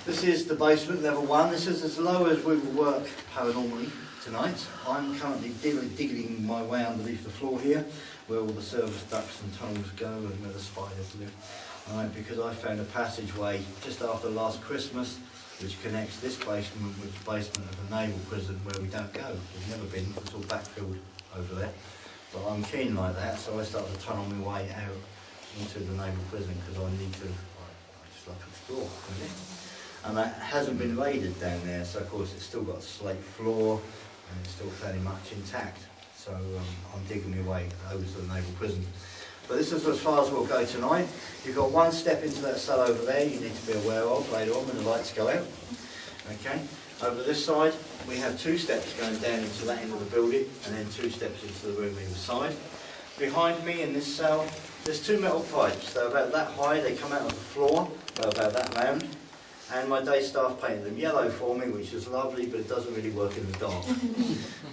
This is the basement, level 1. This is as low as we will work paranormally tonight. I'm currently digging my way underneath the floor here, where all the service ducts and tunnels go and where the spiders live. Because I found a passageway just after last Christmas which connects this basement with the basement of the naval prison where we don't go. We've never been, it's all backfilled over there. But I'm keen like that, so I started to tunnel my way out into the naval prison because I need to, I just like to explore, really. And that hasn't been raided down there, so of course it's still got a slate floor and it's still fairly much intact. So I'm digging my way over to the naval prison. But this is as far as we'll go tonight. You've got one step into that cell over there you need to be aware of later on when the lights go out. Okay. Over this side we have 2 steps going down into that end of the building and then 2 steps into the room either side. Behind me in this cell there's 2 metal pipes. They're about that high, they come out of the floor, they're about that round. And my day staff painted them yellow for me, which is lovely, but it doesn't really work in the dark.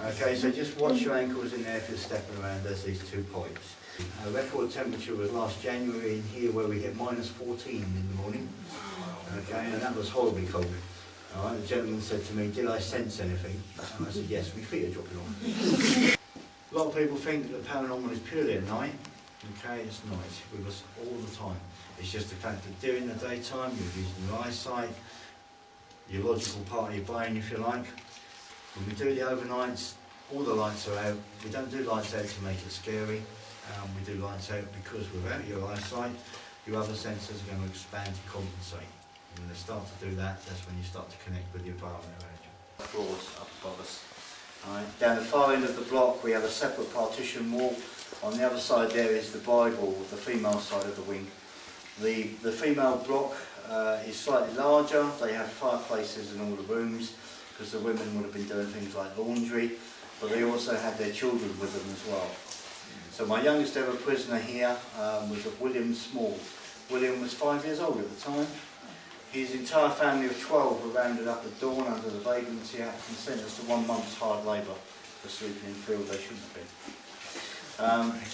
Okay, so just watch your ankles in there if you're stepping around. There's these 2 pipes. Our record temperature was last January in here where we hit -14 in the morning. Okay, and that was horribly cold. All right, the gentleman said to me, "Did I sense anything?" And I said, "Yes, my feet are dropping off." A lot of people think that the paranormal is purely at night. Okay, it's not. It's with us all the time. It's just the fact that during the daytime you're using your eyesight, your logical part of your brain, if you like. When we do the overnights, all the lights are out. We don't do lights out to make it scary. We do lights out because without your eyesight, your other senses are going to expand to compensate. And when they start to do that, that's when you start to connect with the environment around you. Floors up above us. Right. Down the far end of the block, we have a separate partition wall. On the other side there is the Bible, the female side of the wing. The female block is slightly larger. They have fireplaces in all the rooms because the women would have been doing things like laundry, but they also had their children with them as well. So my youngest ever prisoner here was William Small. William was 5 years old at the time. His entire family of 12 were rounded up at dawn under the Vagrancy Act and sentenced to 1 month's hard labour for sleeping in fields they shouldn't have been.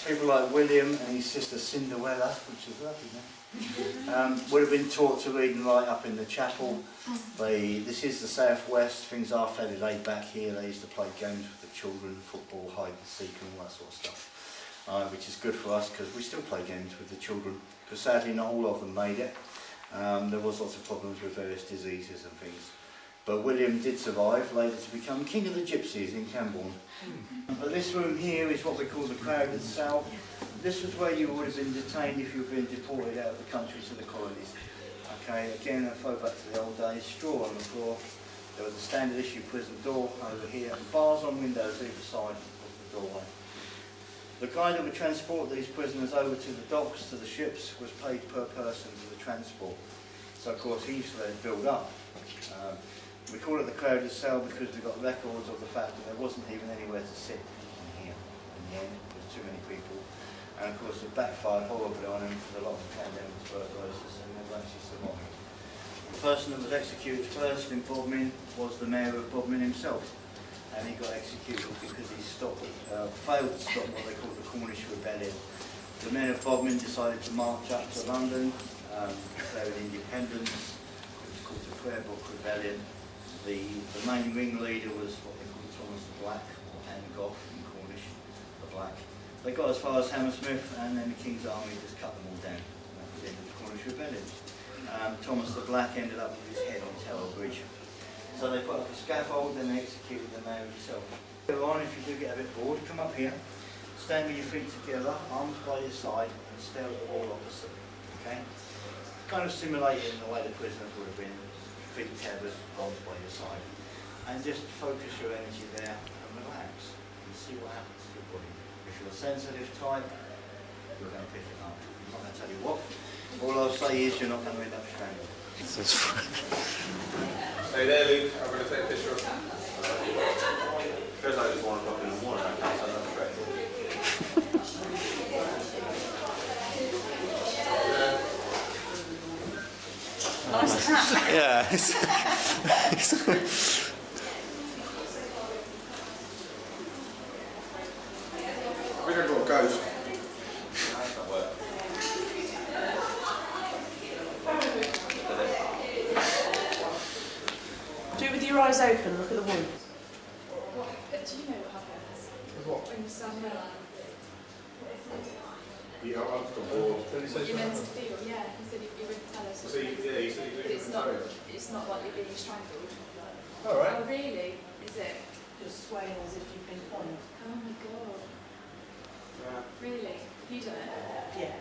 People like William and his sister Cinderella, which is lovely now, would have been taught to read and write up in the chapel. This is the southwest, things are fairly laid back here. They used to play games with the children, football, hide and seek and all that sort of stuff, which is good for us because we still play games with the children, because sadly not all of them made it. There was lots of problems with various diseases and things. But William did survive later to become King of the Gypsies in Camborne. But this room here is what we call the crowded cell. This was where you would have been detained if you were being deported out of the country to the colonies. Okay, again, I throw back to the old days, straw on the floor. There was a standard issue prison door over here, and bars on windows either side of the doorway. The guy that would transport these prisoners over to the docks, to the ships, was paid per person for the transport. So of course he used to let it build up. We call it the crowded cell because we've got records of the fact that there wasn't even anywhere to sit in here. In the end, there was too many people. And of course it backfired horribly on him because a lot of them came down with tuberculosis and never actually survived. The person that was executed first in Bodmin was the mayor of Bodmin himself. And he got executed because he failed to stop what they called the Cornish rebellion. The mayor of Bodmin decided to march up to London, declared independence. It was called the Prayer Book Rebellion. The main ringleader was what they called Thomas the Black, or Angoff in Cornish, the Black. They got as far as Hammersmith and then the King's Army just cut them all down. That was the end of the Cornish Rebellion. Thomas the Black ended up with his head on Tower Bridge. So they put up a scaffold and they executed the mayor himself. Later on, if you do get a bit bored, come up here, stand with your feet together, arms by your side, and stare at the wall opposite. Okay? Kind of simulating the way the prisoners would have been. Feet tethered, arms by your side, and just focus your energy there and relax and see what happens to your body. If you're a sensitive type, you're going to pick it up. I'm not going to tell you what. All I'll say is you're not going to end up strangled. Stay there, Luke. I'm going to take a picture of you. Feels like it's 1 o'clock in the morning. I can't say that's correct. Yeah. We don't got a ghost. your eyes open and look at the wall. What, do you know what happens when you stand there? Yeah, I'm comfortable. You're meant to feel, yeah. He said he would tell us. So he said But it's not like you're being strangled. All right. Oh, really? Is it? Just swaying as if you've been pointed. Oh my god. Yeah. Really? You done it? Yeah.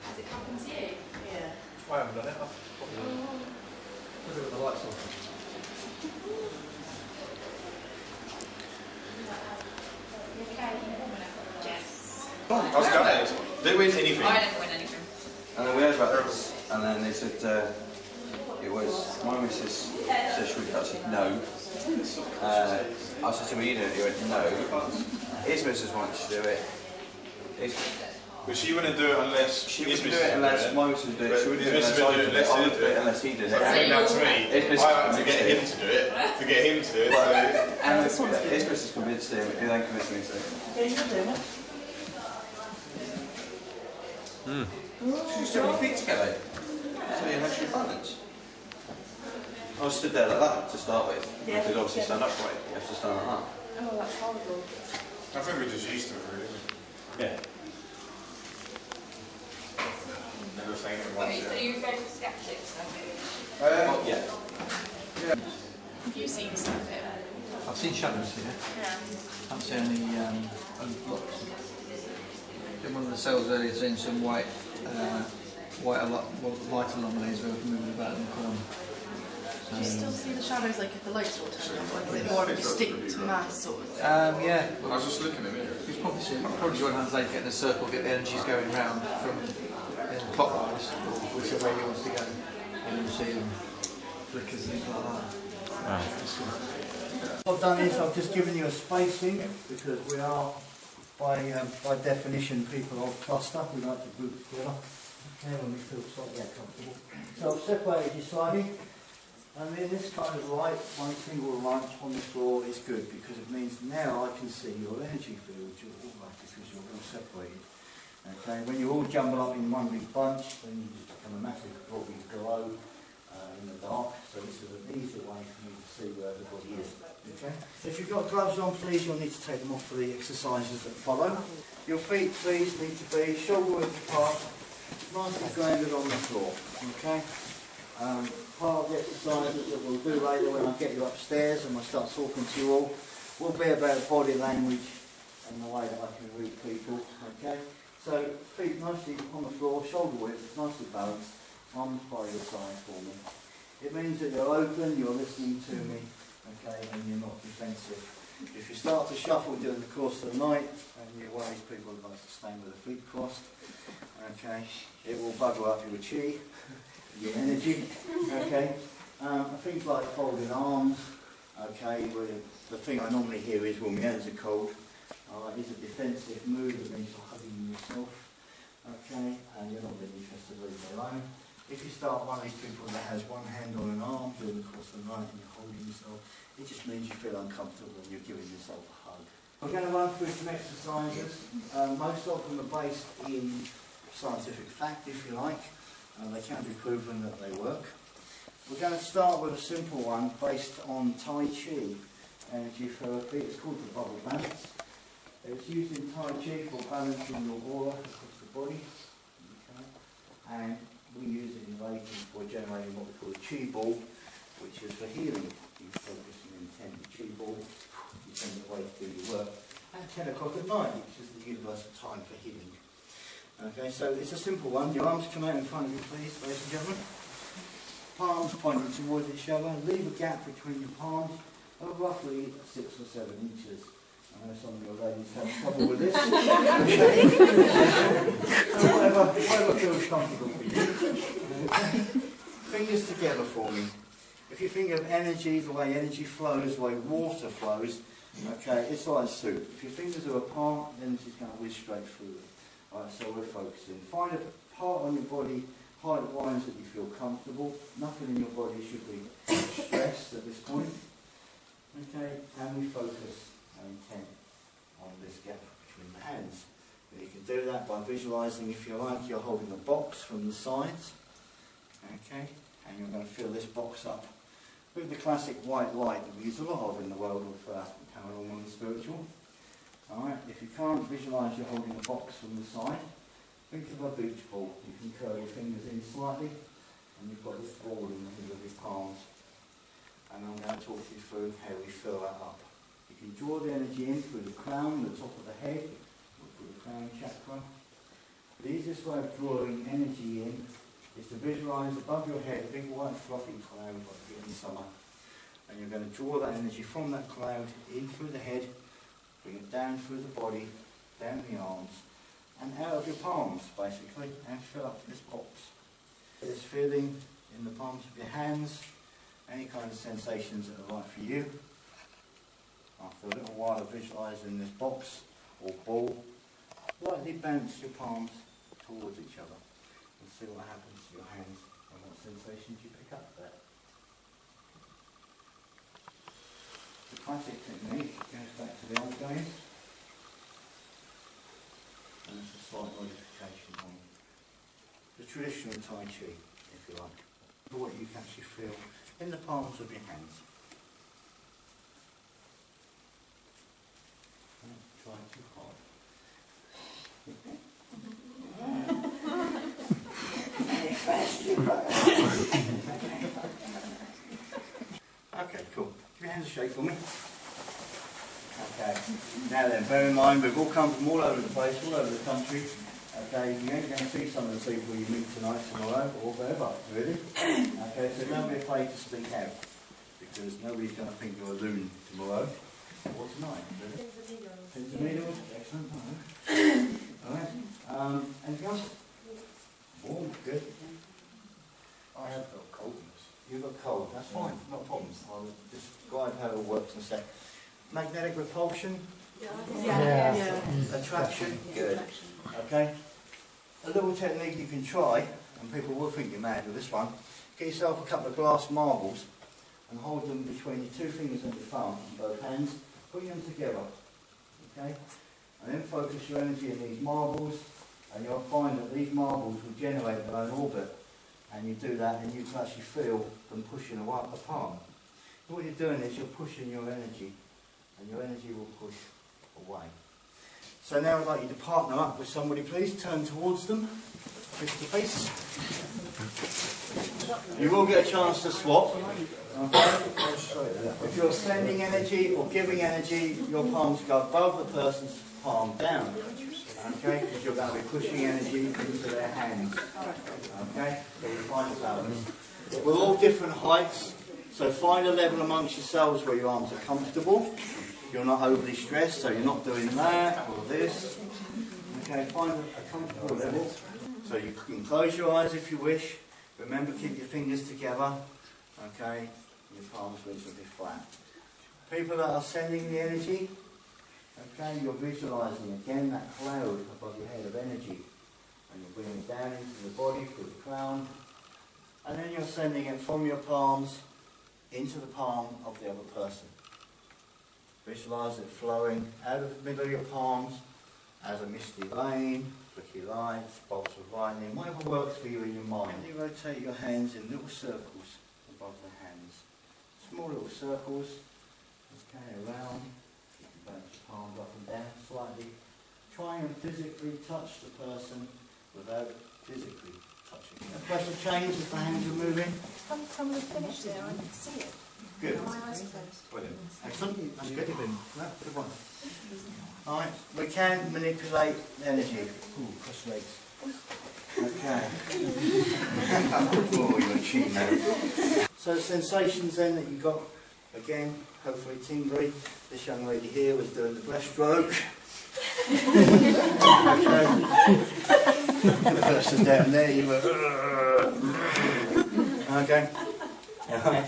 Has it happened to you? Yeah. I haven't done it. I've probably done it. Look at the lights on. Yes. I was gutted. They win anything. I never win anything. And then we heard about this, and then they said it was my missus said she would. I said no. I said to me, you do it. He went no. His missus wants to do it. But she wouldn't do it unless She his wouldn't do missus it unless did my missus would do it. She wouldn't do it His unless I missus did it. I wouldn't do it unless he did So it. I think that to me, His missus I had to get him convinced to do it. To get him to do it. And his missus convinced him. He then convinced me to. Yeah, you're doing it. You still your feet together. So you have your balance. I was stood there like that to start with. Yeah. You could obviously stand upright. You have to stand like that. Oh, that's horrible. I think we're just used to it, really. Yeah. Never saying it So once. you're very skeptics, Oh, yeah. Have you seen stuff here? I've seen shadows here. Yeah. I haven't seen any locks. In one of the cells earlier, seen some white light anomalies where we're moving about in the corner. Do you still see the shadows like if the lights all turn off? Or is it more distinct mass sort of thing? Yeah. I was just looking at it. He's probably joined hands later, getting a circle, get the energies going round from clockwise, whichever way he wants to go. And you'll see them flickers and things like that. What I've done is I've just given you a spacing because we are, by definition, people of cluster. We like to group together. Okay, when we feel slightly uncomfortable. So I've separated you slightly. And in this kind of light, one single light on the floor is good because it means now I can see your energy field, you're all right because you're all separated. Okay, when you all jumble up in one big bunch, then you just become a massive blobby glow in the dark. So this is an easier way for me to see where everybody is. Okay. If you've got gloves on, please, you'll need to take them off for the exercises that follow. Your feet, please, need to be shoulder width apart, nicely grounded on the floor. Okay. Part of the exercises that we'll do later when I get you upstairs and I start talking to you all will be about body language and the way that I can read people. Okay. So feet nicely on the floor, shoulder width, nicely balanced, arms by your side for me. It means that you're open, you're listening to me, okay, and you're not defensive. If you start to shuffle during the course of the night, and you're one of these people that likes to stand with the feet crossed, okay, it will bugger up your chi, your energy, okay. Things like folding arms, okay, where the thing I normally hear is, well, my hands are cold. Is a defensive move that means you're hugging yourself, okay, and you're not really interested in leaving alone. If you start one of these people that has one hand on an arm during the course of the night and you're holding yourself, it just means you feel uncomfortable and you're giving yourself a hug. We're going to run through some exercises. Most of them are based in scientific fact, if you like. They can be proven that they work. We're going to start with a simple one based on Tai Chi energy therapy. It's called the bubble balance. It's used in Tai Chi for balancing your aura across the body. Okay. And we use it in Reiki for generating what we call a Chi ball, which is for healing. You focus and intend the Chi ball, you send it away to do your work. At 10 o'clock at night, which is the universal time for healing. Okay, so it's a simple one. Your arms come out in front of you, please, ladies and gentlemen. Palms pointing towards each other. Leave a gap between your palms of roughly 6 or 7 inches. I know some of your ladies have trouble with this. Whatever feels comfortable for you. Fingers together for me. If you think of energy, the way energy flows, the way water flows, okay, it's like soup. If your fingers are apart, the energy's going to whiz straight through them. Alright, so we're focusing. Find a part on your body, height-wise, that you feel comfortable. Nothing in your body should be stressed at this point. Okay, and we focus our intent on this gap between the hands. You can do that by visualising, if you like, you're holding a box from the sides. Okay, and you're going to fill this box up with the classic white light that we use a lot of in the world of paranormal and spiritual. Alright, if you can't visualise you're holding a box from the side, think of a beach ball. You can curl your fingers in slightly, and you've got this ball in the middle of your palms. And I'm going to talk you through how we fill that up. You can draw the energy in through the crown, the top of the head, or through the crown chakra. The easiest way of drawing energy in is to visualise above your head a big white fluffy cloud like here in summer. And you're going to draw that energy from that cloud in through the head, bring it down through the body, down the arms, and out of your palms, basically, and fill up this box. This feeling in the palms of your hands, any kind of sensations that are right for you. After a little while of visualising this box or ball, lightly bounce your palms towards each other and see what happens to your hands and what sensations you pick up there. The classic technique goes back to the old days, and it's a slight modification on the traditional Tai Chi, if you like, for what you can actually feel in the palms of your hands. Don't try too hard. Okay, cool. Give your hands a shake for me. Okay. Now then, bear in mind, we've all come from all over the place, all over the country. Okay, you ain't going to see some of the people you meet tonight, tomorrow, or wherever, really. Okay, so don't be afraid to speak out, because nobody's going to think you're a loon tomorrow, or tonight, really. Pins and needles, excellent. Alright. Anything else? Warm, good. I have got cold. You've got cold, that's fine, not a problem. I'll describe how it all works in a sec. Magnetic repulsion? Yeah. Attraction? Good. Okay. A little technique you can try, and people will think you're mad with this one. Get yourself a couple of glass marbles and hold them between your two fingers and your thumb in both hands, put them together. Okay? And then focus your energy in these marbles, and you'll find that these marbles will generate their own orbit. And you do that and you can actually feel them pushing apart. So what you're doing is you're pushing your energy, and your energy will push away. So now I'd like you to partner up with somebody, please. Turn towards them, face to face. You will get a chance to swap. Okay? If you're sending energy or giving energy, your palms go above the person's palm down. Okay? Because you're going to be pushing energy into their hands. Okay? So you find a balance. We're all different heights, so find a level amongst yourselves where your arms are comfortable. You're not overly stressed, so you're not doing that or this. Okay, find a comfortable level. So you can close your eyes if you wish. Remember, keep your fingers together. Okay, your palms reasonably flat. People that are sending the energy, okay, you're visualising again that cloud above your head of energy. And you're bringing it down into the body through the crown. And then you're sending it from your palms into the palm of the other person. Visualise it flowing out of the middle of your palms as a misty rain, flicky lights, bolts of lightning, whatever works for you in your mind. And you rotate your hands in little circles above the hands. Small little circles, okay, around. You can bounce your palms up and down slightly. Try and physically touch the person without physically touching them. Pressure change as the hands are moving. From the finish there, I can see it. Good. My eyes closed. Brilliant. Excellent. That's good. Good one. Alright, we can manipulate energy. Ooh, cross legs. Okay. Oh, you're cheating now. So sensations then that you got, again, hopefully tingly. This young lady here was doing the breaststroke. Okay. The person down there, you were... Okay. Alright.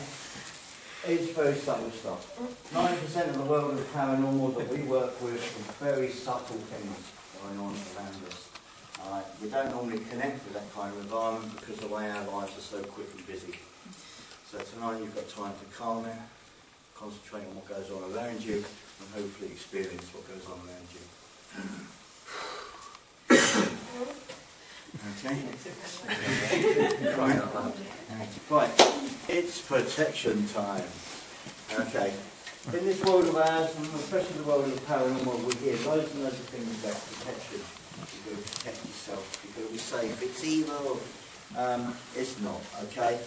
It's very subtle stuff. 90% of the world of the paranormal that we work with is very subtle things going on around us. We don't normally connect with that kind of environment because the way our lives are so quick and busy. So tonight you've got time to calm it, concentrate on what goes on around you, and hopefully experience what goes on around you. Okay. Right, it's protection time. Okay. In this world of ours, and especially the world of paranormal, we hear loads and loads of things about protection. You've got to protect yourself, you've got to be safe, it's evil. It's not, okay?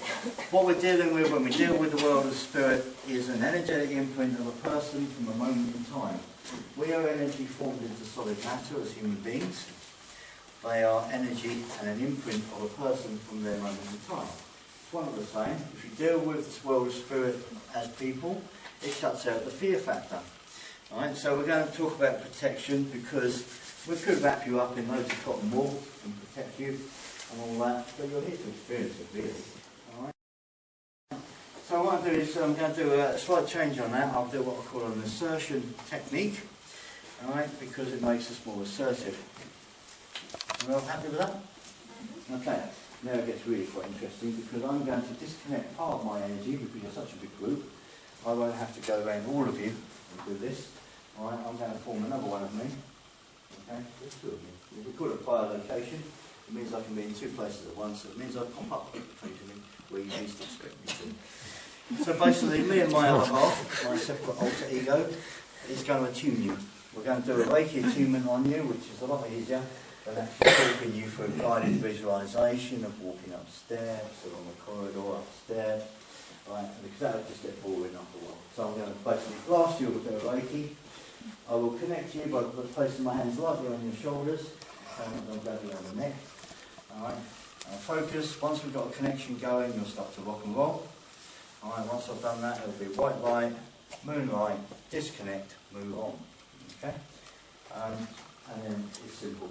What we're dealing with when we deal with the world of spirit is an energetic imprint of a person from a moment in time. We are energy formed into solid matter as human beings. They are energy and an imprint of a person from their moment in time. It's one of the same. If you deal with this world of spirit as people, it shuts out the fear factor. Alright, so we're going to talk about protection because we could wrap you up in loads of cotton wool and protect you and all that, but you're here to experience it really. Alright. So what I'll do is I'm going to do a slight change on that. I'll do what I call an assertion technique, alright, because it makes us more assertive. Are you all happy with that? Okay, now it gets really quite interesting because I'm going to disconnect part of my energy because you're such a big group. I won't have to go around all of you and do this. Alright, I'm going to form another one of me. Okay, there's two of me. If we call it fire location, it means I can be in two places at once. It means I pop up occasionally where you least expect me to. So basically, me and my other half, my separate alter ego, is going to attune you. We're going to do a Reiki attunement on you, which is a lot easier than actually talking you through guided visualisation of walking upstairs, along the corridor upstairs. Right, because that would just get boring after a while. So I'm going to basically blast you with a bit of Reiki. I will connect you by placing my hands lightly on your shoulders, and I'll grab you on the neck. Alright, focus. Once we've got a connection going, you'll start to rock and roll. Alright, once I've done that, it'll be white light, moonlight, disconnect, move on. Okay? And then it's simple.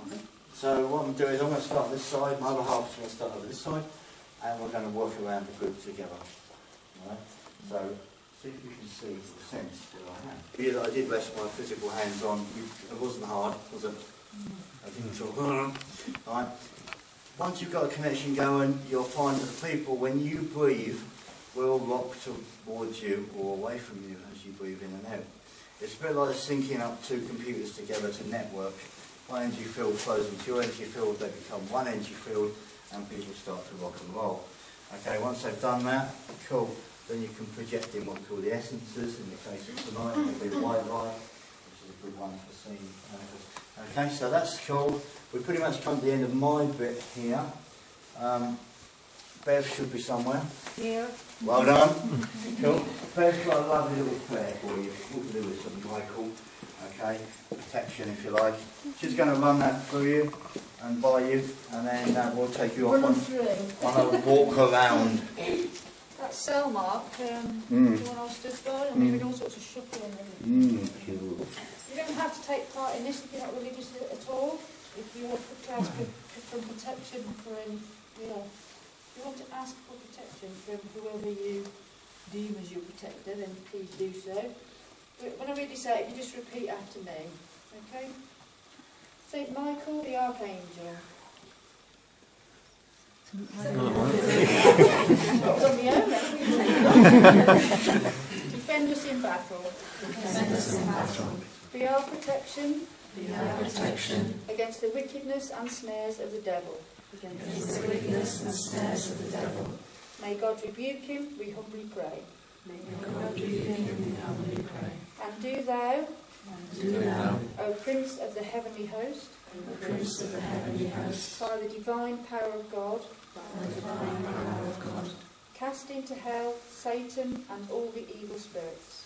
Okay. So what I'm doing is I'm going to start this side, my other half is going to start over this side, and we're going to work around the group together. Alright? So see if you can see the sense that I have. The that I did rest my physical hands on, it wasn't hard, was it? I didn't talk. Right. Once you've got a connection going, you'll find that the people, when you breathe, will rock towards you or away from you as you breathe in and out. It's a bit like syncing up two computers together to network. One energy field flows into your energy field, they become one energy field, and people start to rock and roll. Okay, once they've done that, cool. Then you can project in what we call the essences. In the case of tonight, it'll be white light, which is a good one for seeing. Okay, so that's cool. We pretty much come to the end of my bit here. Bev should be somewhere. Here. Well done. Cool. Bev's got a lovely little prayer for you. What to do with something Michael. Okay, protection if you like. She's going to run that through you and by you, and then we'll take you off on a walk around. That cell mark, the one I was stood by, I'm hearing all sorts of shuffling and everything. Cool. You don't have to take part in this if you're not religious at all. If you want to ask for protection from, if you want to ask for protection from whoever you deem as your protector, then please do so. But when I read this out, you just repeat after me, okay? Saint Michael the Archangel. Defend us in battle. Be our protection. Against the wickedness and snares of the devil. May God rebuke him, we humbly pray. And do thou, O Prince of the heavenly host, by the divine power of God, cast into hell Satan and all the evil spirits.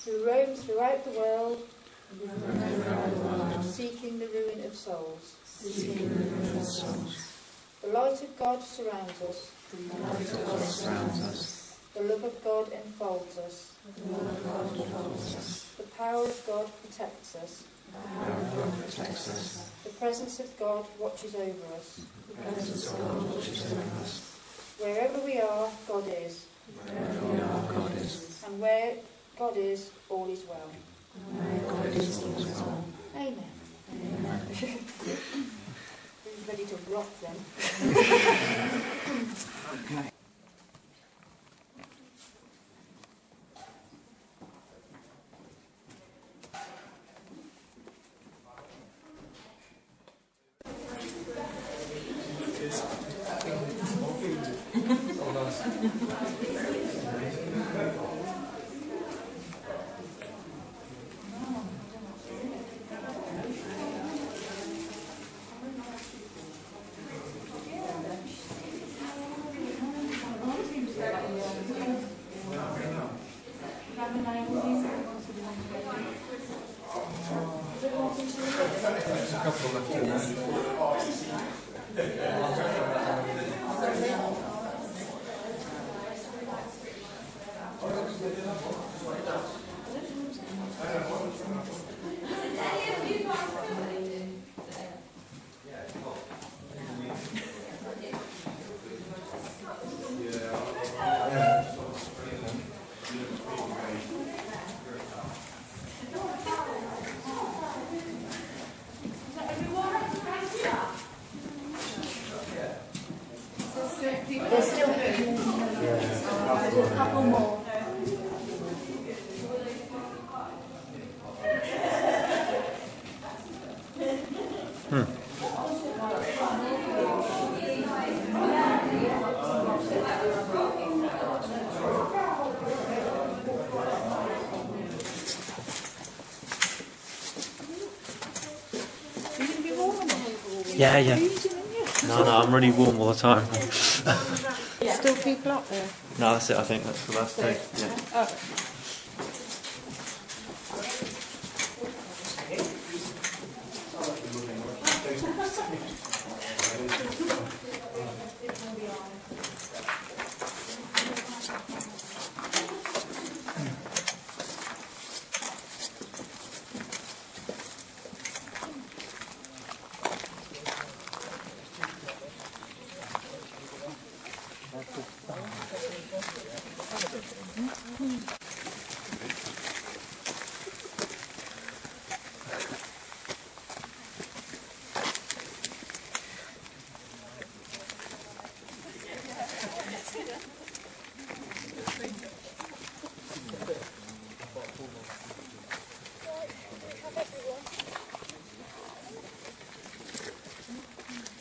Who roam throughout the world, seeking the ruin of souls. The light of God surrounds us. The love of God enfolds us. The power of God protects us. The presence of God watches over us. Wherever we are, God is. And where God is, all is well. Amen. We're ready to rock then. Okay. There's still a couple more. Yeah, yeah. No, I'm really warm all the time. Still people up there? No, that's it. I think that's the last take. Yeah.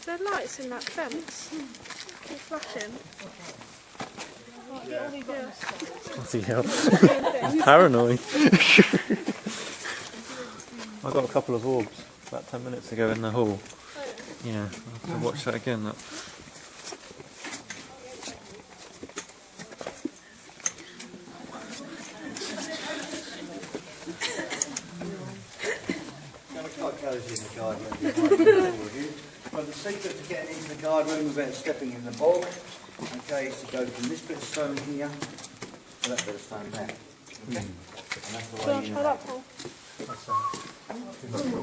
There are lights in that fence. Keep flashing. Bloody hell. Paranoid. I got a couple of orbs about 10 minutes ago in the hall. Yeah, I'll have to watch that again. That. Quite cosy in the guard room. Well, the secret to getting into the guard room without stepping in the bog, okay, is to go from this bit of stone here to that bit of stone there. Okay? And that's the way you Try that, Paul.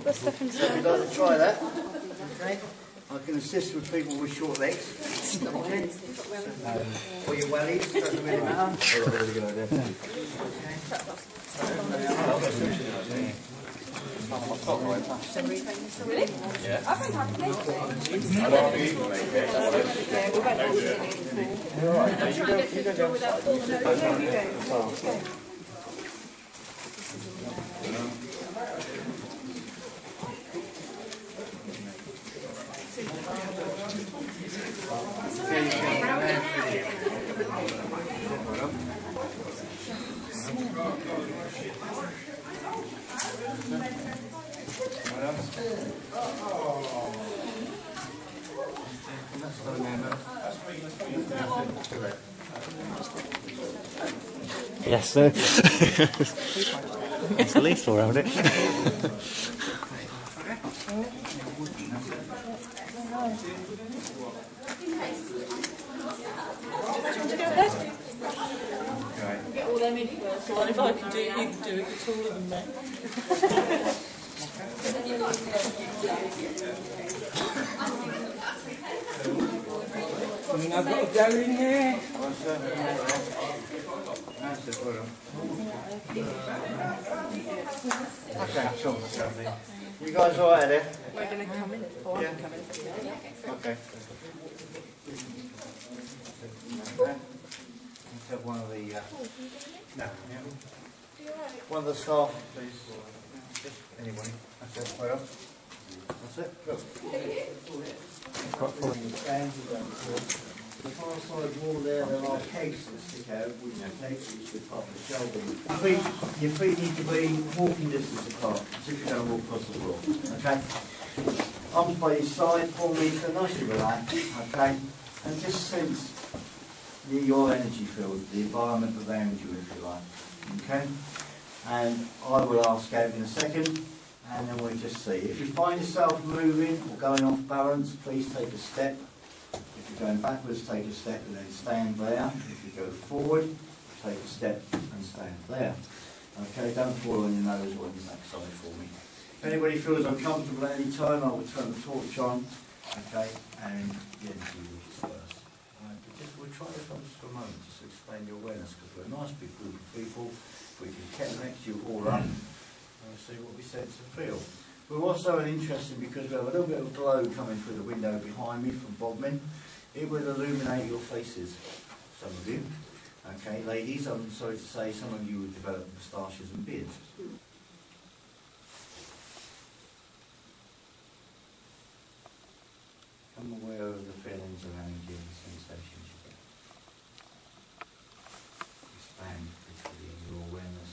Let's step If inside. you'd like to try that, okay, I can assist with people with short legs. Okay. Or your wellies, doesn't really matter. Yes, sir. It's lethal around it. Get all them in first. Well, if I can do it, you can do it. You're taller than me. I've got to go in there. Okay, sure. You guys all right there? We're going to come in. Or Yeah. I'm coming. Okay. Let's have one of the, one of the staff, please. Anybody? That's it. Well, that's it. Good. Stand, you don't The far side wall there are pegs that stick out, which are pegs which are part of the shelving. Your feet need to be walking distance apart, as if you're going to walk across the floor. Okay? Arms by your side, for me, so nicely relaxed. Okay? And just sense your energy field, the environment around you, if you like. Okay? And I will ask out in a second, and then we'll just see. If you find yourself moving or going off balance, please take a step. If you're going backwards, take a step and then stand there. If you go forward, take a step and stand there. Okay, don't fall on your nose or on your backside for me. If anybody feels uncomfortable at any time, I will turn the torch on. Okay, and the energy will disperse. We'll try this on just for a moment, just to explain your awareness, because we're a nice big group of people. We can connect you all up and see what we sense and feel. We're also interested because we have a little bit of glow coming through the window behind me from Bodmin. It will illuminate your faces, some of you. Okay, ladies, I'm sorry to say some of you will develop moustaches and beards. Become aware of the feelings around you and the sensations you get. Expand quickly in your awareness.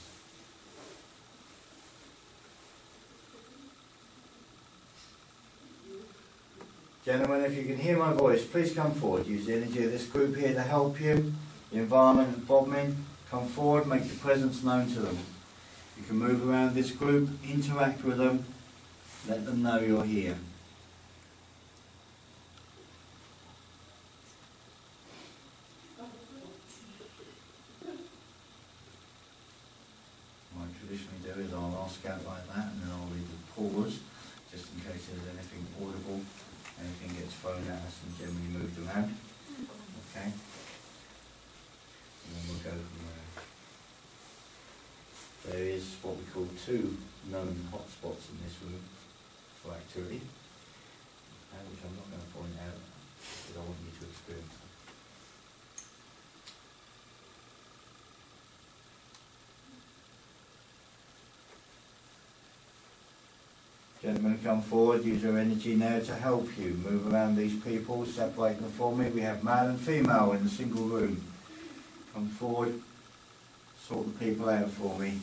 Gentlemen, if you can hear my voice, please come forward. Use the energy of this group here to help you. The environment of Bodmin, come forward, make your presence known to them. You can move around this group, interact with them, let them know you're here. What I traditionally do is I'll ask out like that and then I'll leave a pause, just in case there's anything audible, anything gets thrown at us and generally moved around. Okay? And then we'll go from there. There is what we call 2 known hotspots in this room for activity, which I'm not going to point out because I want you to experience them. Gentlemen, come forward, use your energy now to help you. Move around these people, separate them for me. We have male and female in a single room. Come forward, sort the people out for me.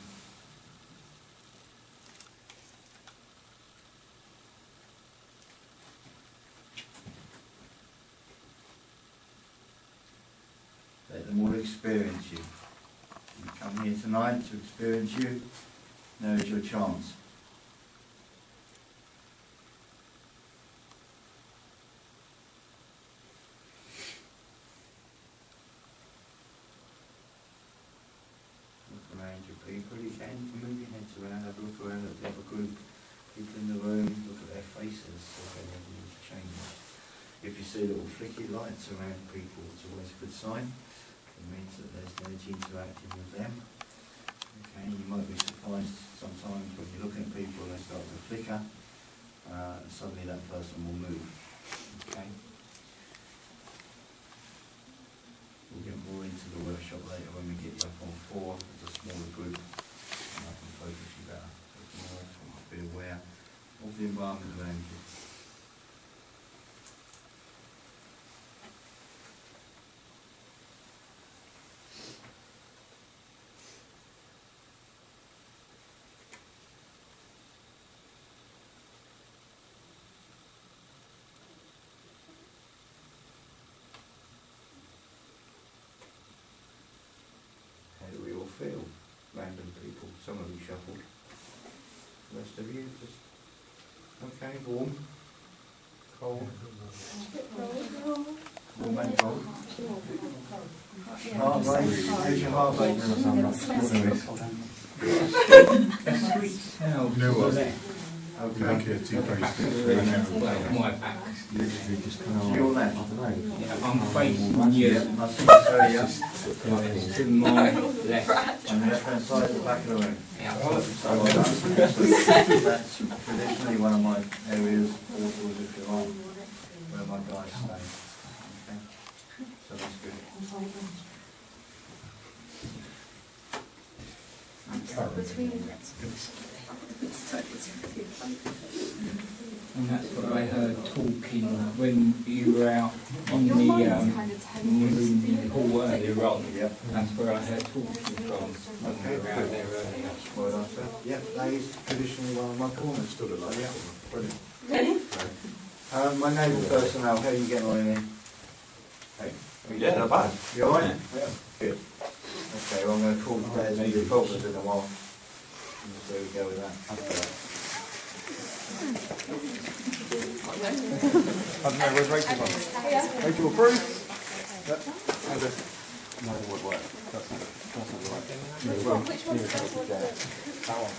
Let them all experience you. You come here tonight to experience you. Now is your chance. People, you can move your heads around, have a look around at the other group, people in the room, look at their faces, so if anything needs to change. If you see little flicky lights around people, it's always a good sign. It means that there's energy interacting with them. Okay, you might be surprised sometimes when you're looking at people and they start to flicker, suddenly that person will move. Okay. We'll get more into the workshop later when we get back on 4 as a smaller group, and I can focus you better, be aware of the environment around you. Feel random people, some of you shuffled, the rest of you just okay, warm, cold, warm and cold. Heart rate, how's your heart rate? Sweet sound. No one. Okay. Like a toothpaste. My back. Your left? Yeah, I'm facing you. I think so, yeah. To my left. On the left hand side at the back of the room. Yeah. So that's traditionally one of my areas, portals if you like, where my guys stay. Okay. So that's good. And that's what I heard talking when you were out on the earlier on. Yep. That's where I heard talking from. Okay, Around there earlier. Well done, sir. Yeah, that is traditionally one of my corners. Stood like that. Brilliant. My naval personnel, how are you getting on in here? Hey. Yeah, not bad. You alright? Yeah. Good. Okay, well I'm going to call the players and do problems in a while. And so we go with that. I don't know, where's Rachel from? Rachel approved? No, it would work. That's not right. Which one? That one.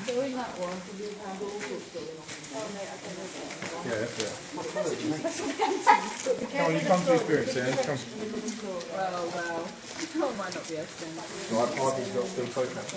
Doing that one, you have all sorts going on. Oh, no, I don't know. Yeah, that's it. Come on, you come to experience there. Come. Well, I might not be able to. Right, Parker's got still photograph.